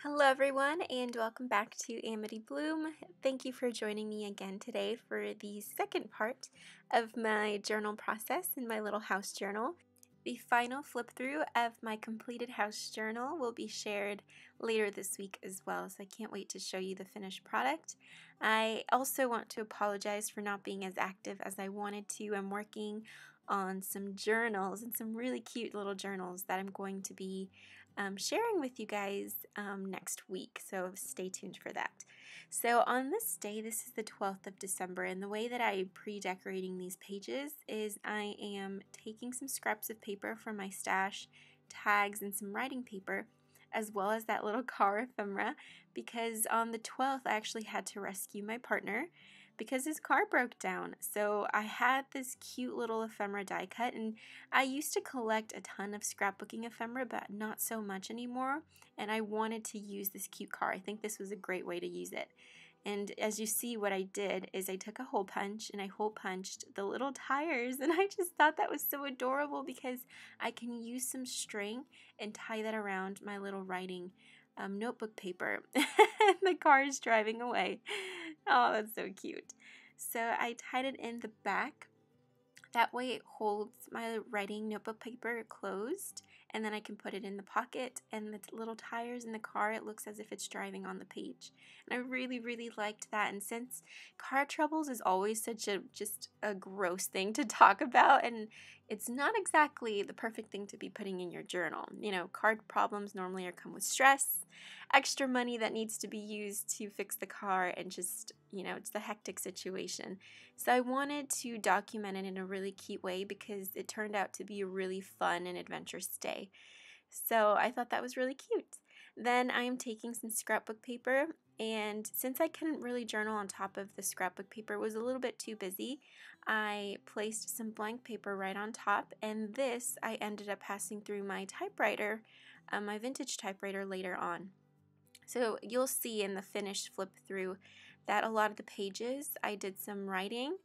Hello everyone and welcome back to Amity Bloom. Thank you for joining me again today for the second part of my journal process in my little house journal. The final flip through of my completed house journal will be shared later this week as well, so I can't wait to show you the finished product. I also want to apologize for not being as active as I wanted to. I'm working on some journals and some really cute little journals that I'm going to be sharing with you guys next week, so stay tuned for that. So on this day, this is the 12th of December, and the way that I'm pre-decorating these pages is I am taking some scraps of paper from my stash, tags, and some writing paper, as well as that little car ephemera, because on the 12th I actually had to rescue my partner because his car broke down. So I had this cute little ephemera die cut, and I used to collect a ton of scrapbooking ephemera, but not so much anymore, and I wanted to use this cute car. I think this was a great way to use it. And as you see, what I did is I took a hole punch and I hole punched the little tires, and I just thought that was so adorable because I can use some string and tie that around my little writing notebook paper. The car is driving away. Oh, that's so cute. So I tied it in the back. That way it holds my writing notebook paper closed, and then I can put it in the pocket, and the little tires in the car, it looks as if it's driving on the page. And I really liked that, and since car troubles is always such just a gross thing to talk about, and it's not exactly the perfect thing to be putting in your journal. You know, car problems normally come with stress, extra money that needs to be used to fix the car, and just, you know, it's the hectic situation. So I wanted to document it in a really cute way because it turned out to be a really fun and adventurous day. So I thought that was really cute. Then I am taking some scrapbook paper, and since I couldn't really journal on top of the scrapbook paper, it was a little bit too busy, I placed some blank paper right on top, and this I ended up passing through my typewriter, my vintage typewriter later on. So you'll see in the finished flip through that a lot of the pages I did some writing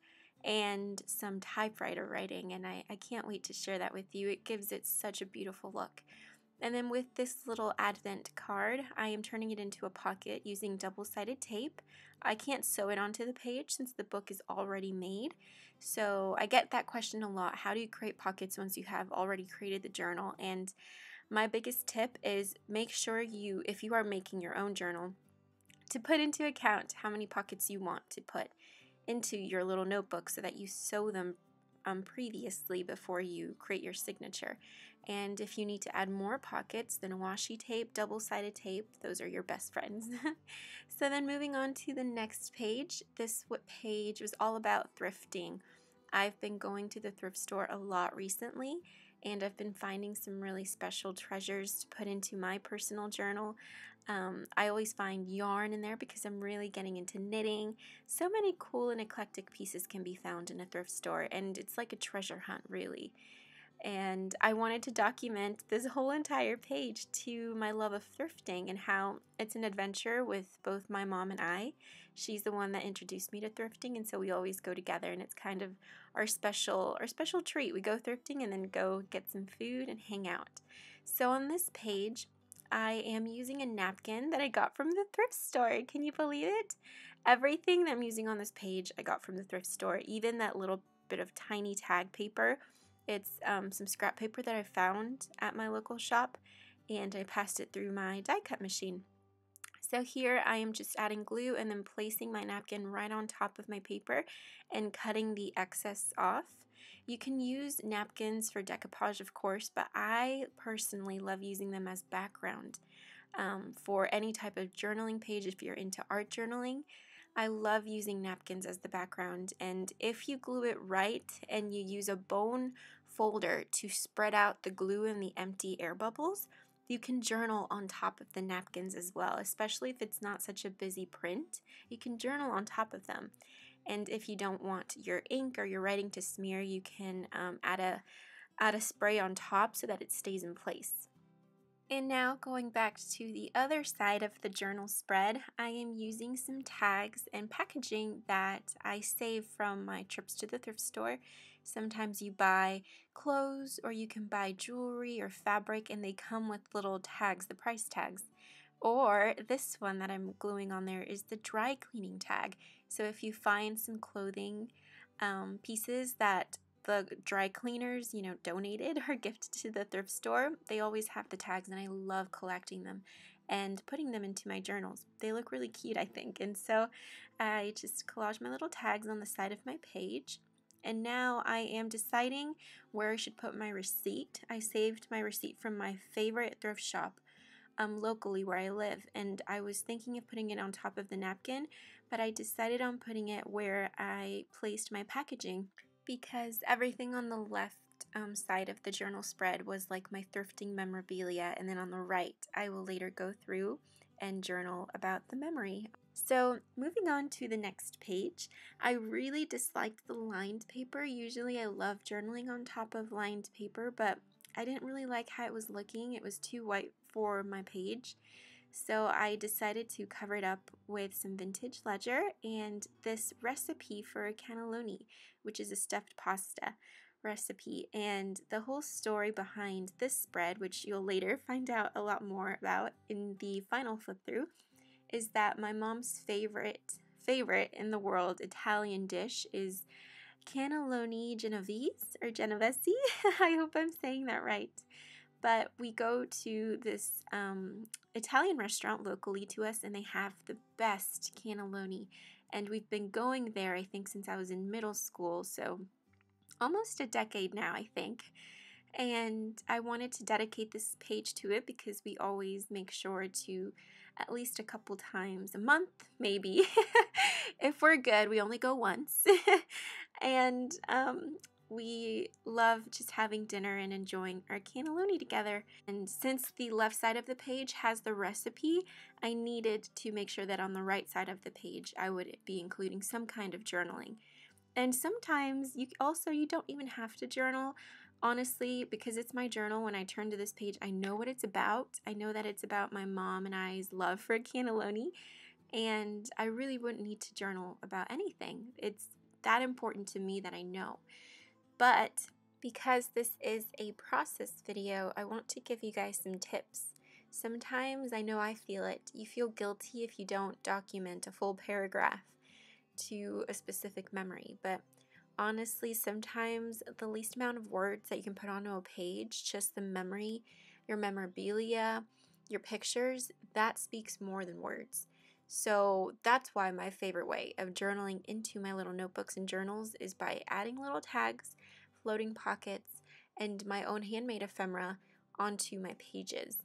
and some typewriter writing, and I can't wait to share that with you. It gives it such a beautiful look. And then with this little advent card, I am turning it into a pocket using double-sided tape. I can't sew it onto the page since the book is already made. So I get that question a lot. How do you create pockets once you have already created the journal? And my biggest tip is make sure you, if you are making your own journal, to put into account how many pockets you want to put into your little notebook so that you sew them previously before you create your signature. And if you need to add more pockets, then washi tape, double-sided tape, those are your best friends. So then moving on to the next page, this page was all about thrifting. I've been going to the thrift store a lot recently, and I've been finding some really special treasures to put into my personal journal. I always find yarn in there because I'm really getting into knitting. So many cool and eclectic pieces can be found in a thrift store, and it's like a treasure hunt, really. And I wanted to document this whole entire page to my love of thrifting and how it's an adventure with both my mom and I. She's the one that introduced me to thrifting, and so we always go together, and it's kind of our special treat. We go thrifting and then go get some food and hang out. So on this page, I am using a napkin that I got from the thrift store. Can you believe it? Everything that I'm using on this page I got from the thrift store, even that little bit of tiny tag paper. It's some scrap paper that I found at my local shop, and I passed it through my die cut machine. So here I am just adding glue and then placing my napkin right on top of my paper and cutting the excess off. You can use napkins for decoupage, of course, but I personally love using them as background for any type of journaling page. If you're into art journaling, I love using napkins as the background, and if you glue it right and you use a bone folder to spread out the glue and the empty air bubbles, you can journal on top of the napkins as well, especially if it's not such a busy print. You can journal on top of them. And if you don't want your ink or your writing to smear, you can add a spray on top so that it stays in place. And now going back to the other side of the journal spread, I am using some tags and packaging that I save from my trips to the thrift store. Sometimes you buy clothes, or you can buy jewelry or fabric, and they come with little tags, the price tags. Or this one that I'm gluing on there is the dry cleaning tag. So if you find some clothing pieces that the dry cleaners, donated or gifted to the thrift store, they always have the tags, and I love collecting them and putting them into my journals. They look really cute, I think. And so I just collage my little tags on the side of my page. And now I am deciding where I should put my receipt. I saved my receipt from my favorite thrift shop locally where I live, and I was thinking of putting it on top of the napkin, but I decided on putting it where I placed my packaging, because everything on the left side of the journal spread was like my thrifting memorabilia, and then on the right I will later go through and journal about the memory. So moving on to the next page, I really disliked the lined paper. Usually I love journaling on top of lined paper, but I didn't really like how it was looking. It was too white for my page. So I decided to cover it up with some vintage ledger and this recipe for cannelloni, which is a stuffed pasta recipe. And the whole story behind this spread, which you'll later find out a lot more about in the final flip through, is that my mom's favorite in the world Italian dish is cannelloni genovese or genovese. I hope I'm saying that right. But we go to this Italian restaurant locally to us, and they have the best cannelloni. And we've been going there, I think, since I was in middle school, so almost a decade now, I think. And I wanted to dedicate this page to it because we always make sure to at least a couple times a month, maybe. If we're good, we only go once. And we love just having dinner and enjoying our cannelloni together. And since the left side of the page has the recipe, I needed to make sure that on the right side of the page I would be including some kind of journaling. And sometimes you don't even have to journal. Honestly, because it's my journal, when I turn to this page, I know what it's about. I know that it's about my mom and I's love for cannelloni, and I really wouldn't need to journal about anything. It's that important to me that I know. But because this is a process video, I want to give you guys some tips. Sometimes, I know I feel it, you feel guilty if you don't document a full paragraph to a specific memory, but honestly, sometimes the least amount of words that you can put onto a page, just the memory, your memorabilia, your pictures, that speaks more than words. So that's why my favorite way of journaling into my little notebooks and journals is by adding little tags, floating pockets, and my own handmade ephemera onto my pages.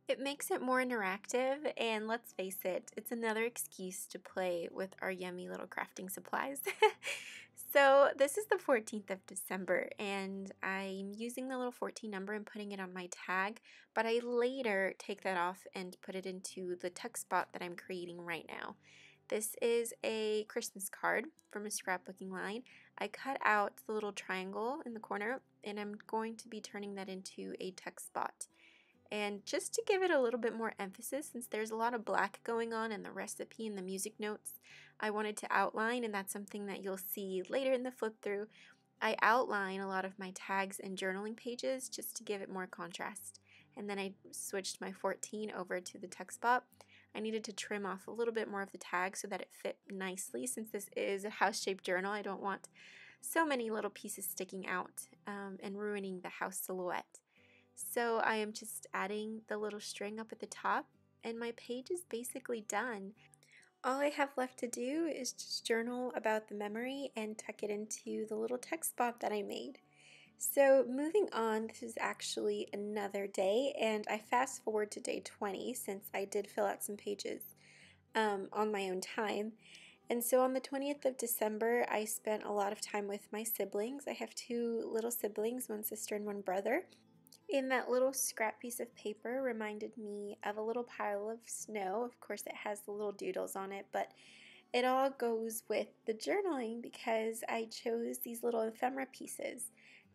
It makes it more interactive, and let's face it, it's another excuse to play with our yummy little crafting supplies. So this is the 14th of December, and I'm using the little 14 number and putting it on my tag, but I later take that off and put it into the tuck spot that I'm creating right now. This is a Christmas card from a scrapbooking line. I cut out the little triangle in the corner, and I'm going to be turning that into a tuck spot. And just to give it a little bit more emphasis, since there's a lot of black going on in the recipe and the music notes, I wanted to outline, and that's something that you'll see later in the flip through. I outline a lot of my tags and journaling pages just to give it more contrast. And then I switched my 14 over to the tuck spot. I needed to trim off a little bit more of the tag so that it fit nicely. Since this is a house-shaped journal, I don't want so many little pieces sticking out and ruining the house silhouette. So I am just adding the little string up at the top, and my page is basically done. All I have left to do is just journal about the memory and tuck it into the little text spot that I made. So moving on, this is actually another day, and I fast forward to day 20 since I did fill out some pages on my own time. And so on the 20th of December, I spent a lot of time with my siblings. I have two little siblings, one sister and one brother. And that little scrap piece of paper reminded me of a little pile of snow. Of course, it has the little doodles on it, but it all goes with the journaling because I chose these little ephemera pieces.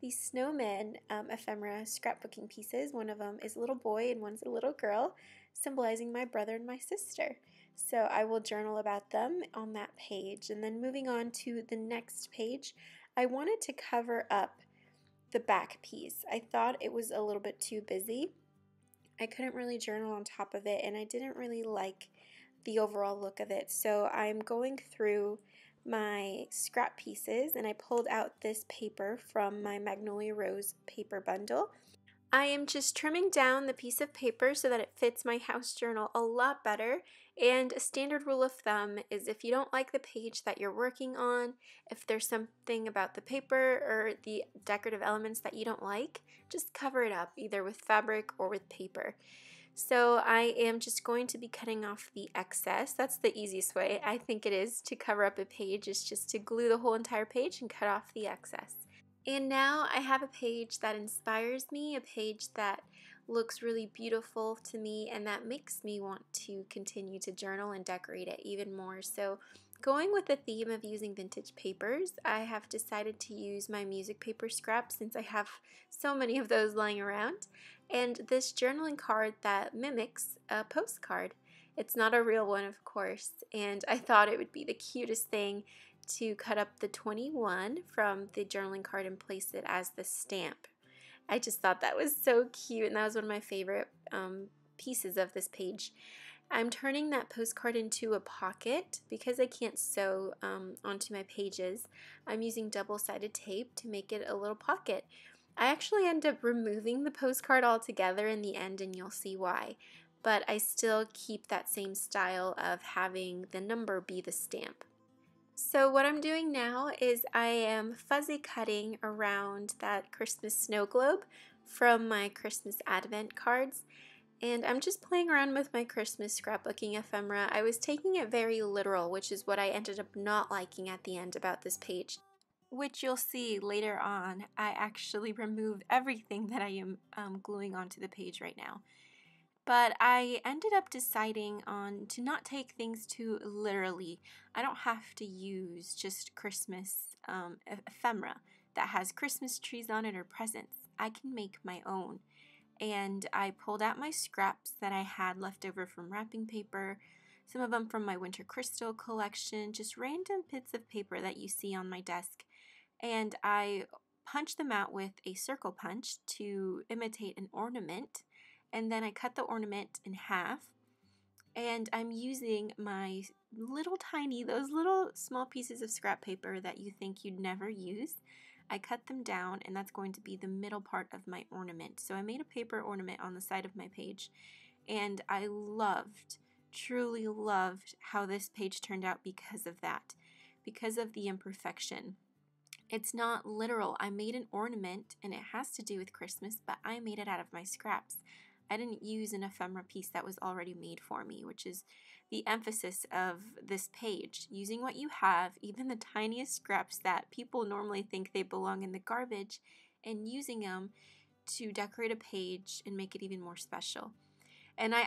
These snowmen ephemera scrapbooking pieces. One of them is a little boy and one's a little girl, symbolizing my brother and my sister. So I will journal about them on that page. And then moving on to the next page, I wanted to cover up the back piece. I thought it was a little bit too busy, I couldn't really journal on top of it, and I didn't really like the overall look of it. So I'm going through my scrap pieces, and I pulled out this paper from my Magnolia Rose paper bundle. I am just trimming down the piece of paper so that it fits my house journal a lot better. And a standard rule of thumb is if you don't like the page that you're working on, if there's something about the paper or the decorative elements that you don't like, just cover it up either with fabric or with paper. So I am just going to be cutting off the excess. That's the easiest way I think it is to cover up a page, is just to glue the whole entire page and cut off the excess. And now I have a page that inspires me, a page that looks really beautiful to me, and that makes me want to continue to journal and decorate it even more. So going with the theme of using vintage papers, I have decided to use my music paper scraps since I have so many of those lying around, and this journaling card that mimics a postcard. It's not a real one, of course, and I thought it would be the cutest thing to cut up the 21 from the journaling card and place it as the stamp. I just thought that was so cute, and that was one of my favorite pieces of this page. I'm turning that postcard into a pocket because I can't sew onto my pages. I'm using double-sided tape to make it a little pocket. I actually end up removing the postcard altogether in the end, and you'll see why. But I still keep that same style of having the number be the stamp. So what I'm doing now is I am fuzzy cutting around that Christmas snow globe from my Christmas Advent cards, and I'm just playing around with my Christmas scrapbooking ephemera. I was taking it very literal, which is what I ended up not liking at the end about this page, which you'll see later on. I actually removed everything that I am gluing onto the page right now. But I ended up deciding on to not take things too literally. I don't have to use just Christmas ephemera that has Christmas trees on it or presents. I can make my own. And I pulled out my scraps that I had left over from wrapping paper, some of them from my winter crystal collection, just random bits of paper that you see on my desk. And I punched them out with a circle punch to imitate an ornament. And then I cut the ornament in half, and I'm using my little tiny, those little small pieces of scrap paper that you think you'd never use. I cut them down, and that's going to be the middle part of my ornament. So I made a paper ornament on the side of my page, and I loved, truly loved how this page turned out because of that, because of the imperfection. It's not literal. I made an ornament, and it has to do with Christmas, but I made it out of my scraps. I didn't use an ephemera piece that was already made for me, which is the emphasis of this page. Using what you have, even the tiniest scraps that people normally think they belong in the garbage, and using them to decorate a page and make it even more special. And I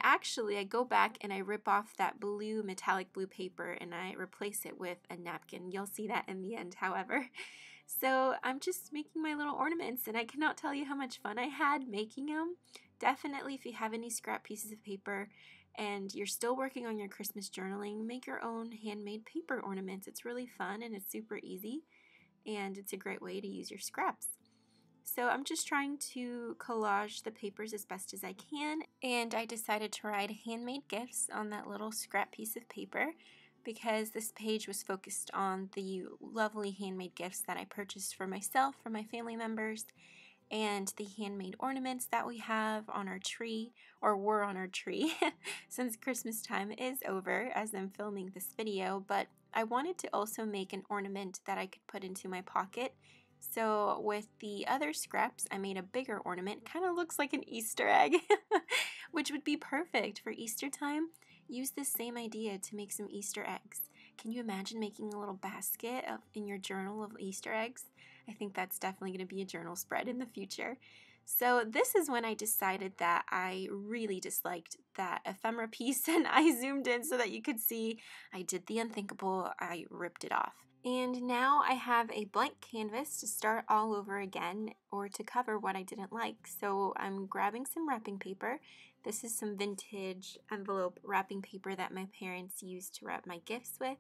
go back and I rip off that blue, metallic blue paper, and I replace it with a napkin. You'll see that in the end, however. So I'm just making my little ornaments, and I cannot tell you how much fun I had making them. Definitely, if you have any scrap pieces of paper and you're still working on your Christmas journaling, make your own handmade paper ornaments. It's really fun and it's super easy, and it's a great way to use your scraps. So I'm just trying to collage the papers as best as I can, and I decided to write handmade gifts on that little scrap piece of paper because this page was focused on the lovely handmade gifts that I purchased for myself, for my family members, and the handmade ornaments that we have on our tree, or were on our tree, since Christmas time is over as I'm filming this video. But I wanted to also make an ornament that I could put into my pocket. So with the other scraps, I made a bigger ornament. Kind of looks like an Easter egg, which would be perfect for Easter time. Use this same idea to make some Easter eggs. Can you imagine making a little basket in your journal of Easter eggs? I think that's definitely going to be a journal spread in the future. So this is when I decided that I really disliked that ephemera piece, and I zoomed in so that you could see I did the unthinkable. I ripped it off. And now I have a blank canvas to start all over again, or to cover what I didn't like. So I'm grabbing some wrapping paper. This is some vintage envelope wrapping paper that my parents used to wrap my gifts with.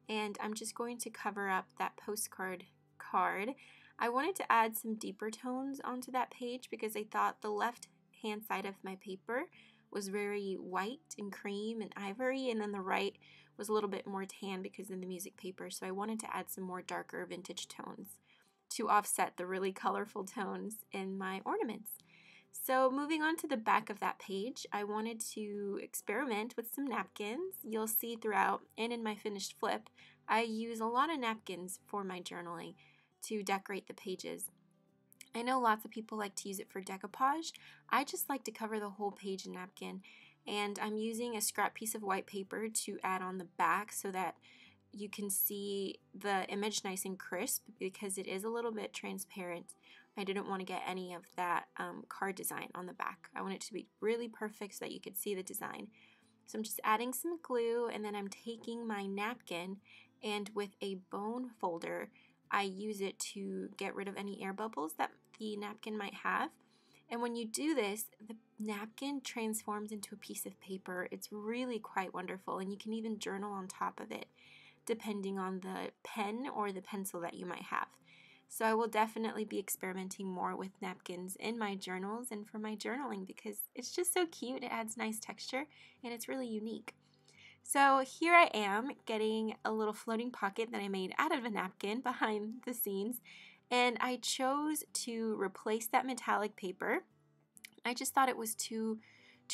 And I'm just going to cover up that postcard card. I wanted to add some deeper tones onto that page because I thought the left left-hand side of my paper was very white and cream and ivory, and then the right was a little bit more tan because of the music paper, so I wanted to add some more darker vintage tones to offset the really colorful tones in my ornaments. So moving on to the back of that page, I wanted to experiment with some napkins. You'll see throughout and in my finished flip, I use a lot of napkins for my journaling to decorate the pages. I know lots of people like to use it for decoupage. I just like to cover the whole page in napkin, and I'm using a scrap piece of white paper to add on the back so that you can see the image nice and crisp because it is a little bit transparent. I didn't want to get any of that card design on the back. I want it to be really perfect so that you could see the design. So I'm just adding some glue, and then I'm taking my napkin, and with a bone folder, I use it to get rid of any air bubbles that the napkin might have. And when you do this, the napkin transforms into a piece of paper. It's really quite wonderful, and you can even journal on top of it, depending on the pen or the pencil that you might have. So I will definitely be experimenting more with napkins in my journals and for my journaling because it's just so cute. It adds nice texture and it's really unique. So here I am getting a little floating pocket that I made out of a napkin behind the scenes, and I chose to replace that metallic paper. I just thought it was too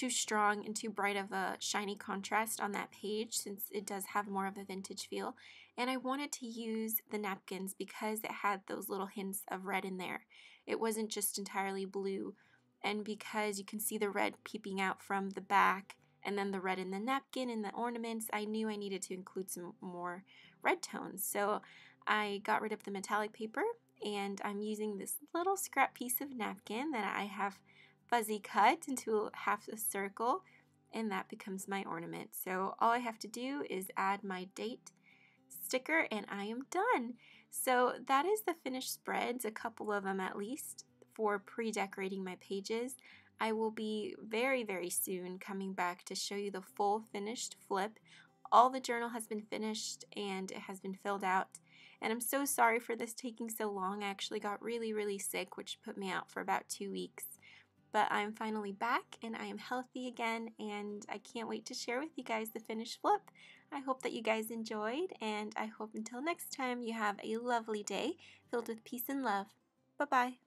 strong and too bright of a shiny contrast on that page since it does have more of a vintage feel, and I wanted to use the napkins because it had those little hints of red in there. It wasn't just entirely blue, and because you can see the red peeping out from the back and then the red in the napkin and the ornaments, I knew I needed to include some more red tones. So I got rid of the metallic paper, and I'm using this little scrap piece of napkin that I have fuzzy cut into half a circle, and that becomes my ornament. So all I have to do is add my date sticker and I am done. So that is the finished spreads, a couple of them at least, for pre-decorating my pages. I will be very, very soon coming back to show you the full finished flip. All the journal has been finished and it has been filled out. And I'm so sorry for this taking so long. I actually got really, really sick, which put me out for about 2 weeks. But I'm finally back and I am healthy again, and I can't wait to share with you guys the finished flip. I hope that you guys enjoyed, and I hope until next time you have a lovely day filled with peace and love. Bye-bye.